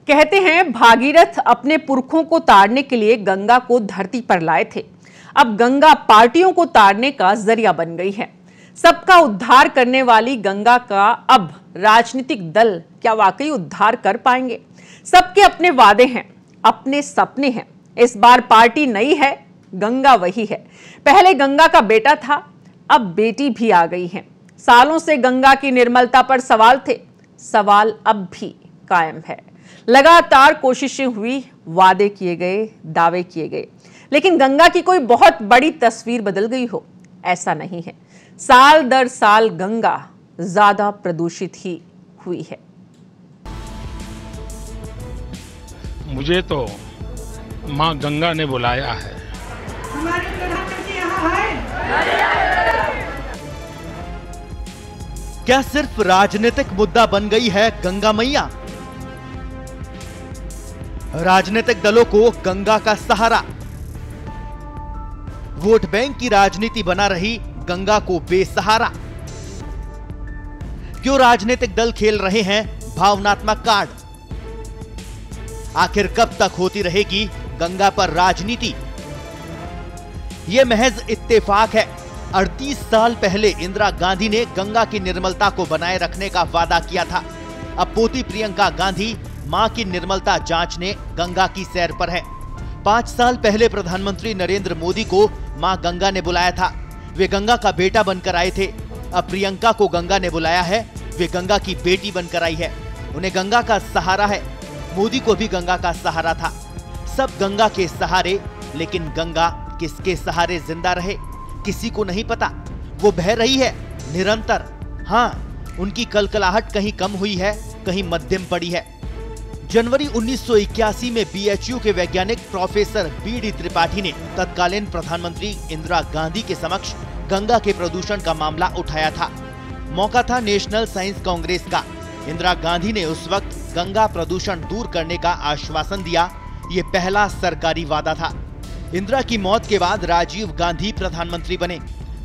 कहते हैं भागीरथ अपने पुरखों को तारने के लिए गंगा को धरती पर लाए थे। अब गंगा पार्टियों को तारने का जरिया बन गई है। सबका उद्धार करने वाली गंगा का अब राजनीतिक दल क्या वाकई उद्धार कर पाएंगे? सबके अपने वादे हैं, अपने सपने हैं। इस बार पार्टी नई है, गंगा वही है। पहले गंगा का बेटा था, अब बेटी भी आ गई है। सालों से गंगा की निर्मलता पर सवाल थे, सवाल अब भी कायम है। लगातार कोशिशें हुई, वादे किए गए, दावे किए गए, लेकिन गंगा की कोई बहुत बड़ी तस्वीर बदल गई हो, ऐसा नहीं है। साल दर साल गंगा ज्यादा प्रदूषित ही हुई है। मुझे तो मां गंगा ने बुलाया है। हमारे प्रधानमंत्री यहाँ है। क्या सिर्फ राजनीतिक मुद्दा बन गई है गंगा मैया? राजनीतिक दलों को गंगा का सहारा, वोट बैंक की राजनीति बना रही गंगा को बेसहारा। क्यों राजनीतिक दल खेल रहे हैं भावनात्मक कार्ड? आखिर कब तक होती रहेगी गंगा पर राजनीति? यह महज इत्तेफाक है। 38 साल पहले इंदिरा गांधी ने गंगा की निर्मलता को बनाए रखने का वादा किया था। अब पोती प्रियंका गांधी मां की निर्मलता जांचने गंगा की सैर पर है। 5 साल पहले प्रधानमंत्री नरेंद्र मोदी को मां गंगा ने बुलाया था। वे गंगा का बेटा बनकर आए थे। अब प्रियंका को गंगा ने बुलाया है, वे गंगा की बेटी बनकर आई है। उन्हें गंगा का सहारा है। मोदी को भी गंगा का सहारा था। सब गंगा के सहारे, लेकिन गंगा किसके सहारे जिंदा रहे किसी को नहीं पता। वो बह रही है निरंतर। हाँ, उनकी कलकलाहट कहीं कम हुई है, कहीं मध्यम पड़ी है। जनवरी 1981 में बीएचयू के वैज्ञानिक प्रोफेसर बीडी त्रिपाठी ने तत्कालीन प्रधानमंत्री इंदिरा गांधी के समक्ष गंगा के प्रदूषण का मामला उठाया था। मौका था नेशनल साइंस कांग्रेस का। इंदिरा गांधी ने उस वक्त गंगा प्रदूषण दूर करने का आश्वासन दिया। ये पहला सरकारी वादा था। इंदिरा की मौत के बाद राजीव गांधी प्रधानमंत्री बने।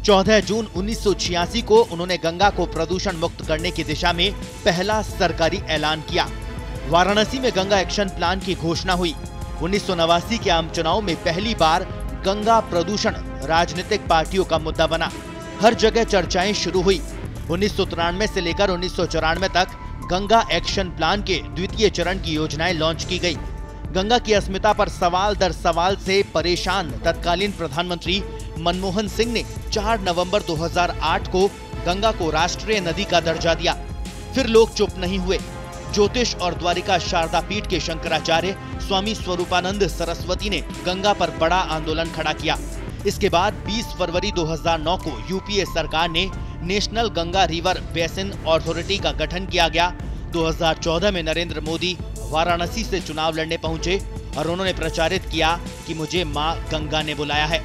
14 जून 1986 को उन्होंने गंगा को प्रदूषण मुक्त करने की दिशा में पहला सरकारी ऐलान किया। वाराणसी में गंगा एक्शन प्लान की घोषणा हुई। 1989 के आम चुनाव में पहली बार गंगा प्रदूषण राजनीतिक पार्टियों का मुद्दा बना। हर जगह चर्चाएं शुरू हुई। 1993 से लेकर 1994 तक गंगा एक्शन प्लान के द्वितीय चरण की योजनाएं लॉन्च की गई। गंगा की अस्मिता पर सवाल दर सवाल से परेशान तत्कालीन प्रधानमंत्री मनमोहन सिंह ने 4 नवंबर 2008 को गंगा को राष्ट्रीय नदी का दर्जा दिया। फिर लोग चुप नहीं हुए। ज्योतिष और द्वारिका शारदा पीठ के शंकराचार्य स्वामी स्वरूपानंद सरस्वती ने गंगा पर बड़ा आंदोलन खड़ा किया। इसके बाद 20 फरवरी 2009 को यूपीए सरकार ने national Ganga river basin authority का गठन किया गया। 2014 में नरेंद्र मोदी वाराणसी से चुनाव लड़ने पहुंचे और उन्होंने प्रचारित किया कि मुझे मां गंगा ने बुलाया है।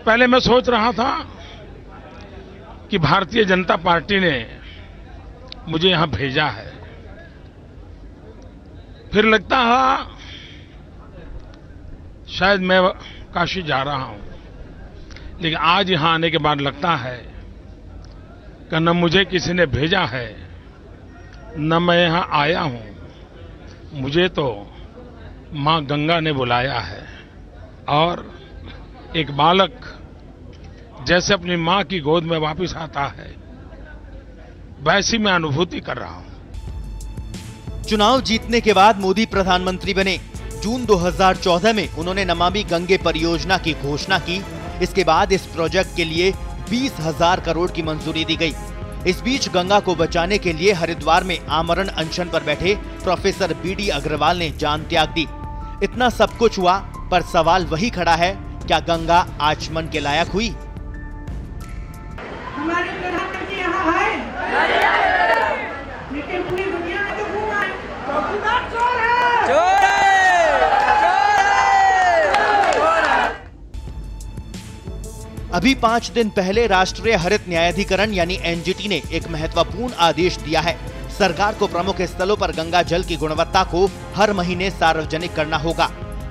पहले मैं सोच रहा था कि भारतीय जनता पार्टी ने मुझे यहां भेजा है। फिर लगता है शायद मैं काशी जा रहा हूं, लेकिन आज यहां आने के बाद लगता है कि न मुझे किसी ने भेजा है, न मैं यहां आया हूं। मुझे तो मां गंगा ने बुलाया है। और एक बालक जैसे अपनी मां की गोद में वापस आता है, वैसी मैं अनुभूति कर रहा हूं। चुनाव जीतने के बाद मोदी प्रधानमंत्री बने। जून 2014 में उन्होंने नमामि गंगे परियोजना की घोषणा की। इसके बाद इस प्रोजेक्ट के लिए 20,000 करोड़ की मंजूरी दी गई। इस बीच गंगा को बचाने के लिए हरिद्वार में आमरण अनशन पर बैठे प्रोफेसर बीडी अग्रवाल ने जान त्याग दी। इतना सब कुछ हुआ, पर सवाल वही खड़ा है, क्या गंगा आचमन के लायक हुई? हमारे प्रधानमंत्री यहाँ है। लेकिन पूरी दुनिया में तो घूमा है। चौकीदार चोर है। चोर है। अभी 5 दिन पहले राष्ट्रीय हरित न्यायाधिकरण यानी एनजीटी ने एक महत्वपूर्ण आदेश दिया है। सरकार को प्रमुख स्थलों पर गंगा जल की गुणवत्ता को हर महीने सार्वजनिक करना होगा।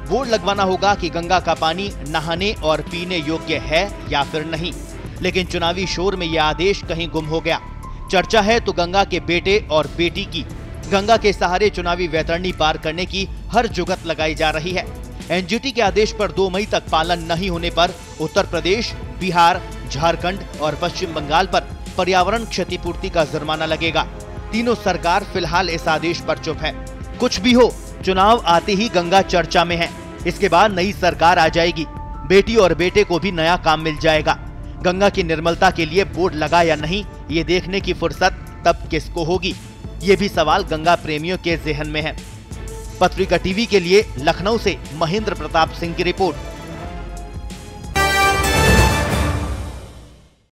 बोर्ड लगवाना होगा कि गंगा का पानी नहाने और पीने योग्य है या फिर नहीं। लेकिन चुनावी शोर में यह आदेश कहीं गुम हो गया। चर्चा है तो गंगा के बेटे और बेटी की। गंगा के सहारे चुनावी वैतरणी पार करने की हर जुगत लगाई जा रही है। एनजीटी के आदेश पर 2 मई तक पालन नहीं होने पर उत्तर प्रदेश, बिहार, झारखंड और पश्चिम बंगाल पर पर्यावरण क्षतिपूर्ति का जुर्माना लगेगा। तीनों सरकार फिलहाल इस आदेश पर चुप है। कुछ भी हो, चुनाव आते ही गंगा चर्चा में है। इसके बाद नई सरकार आ जाएगी, बेटी और बेटे को भी नया काम मिल जाएगा। गंगा की निर्मलता के लिए बोर्ड लगा या नहीं, ये देखने की फुर्सत तब किसको होगी, ये भी सवाल गंगा प्रेमियों के जेहन में है। पत्रिका टीवी के लिए लखनऊ से महेंद्र प्रताप सिंह की रिपोर्ट।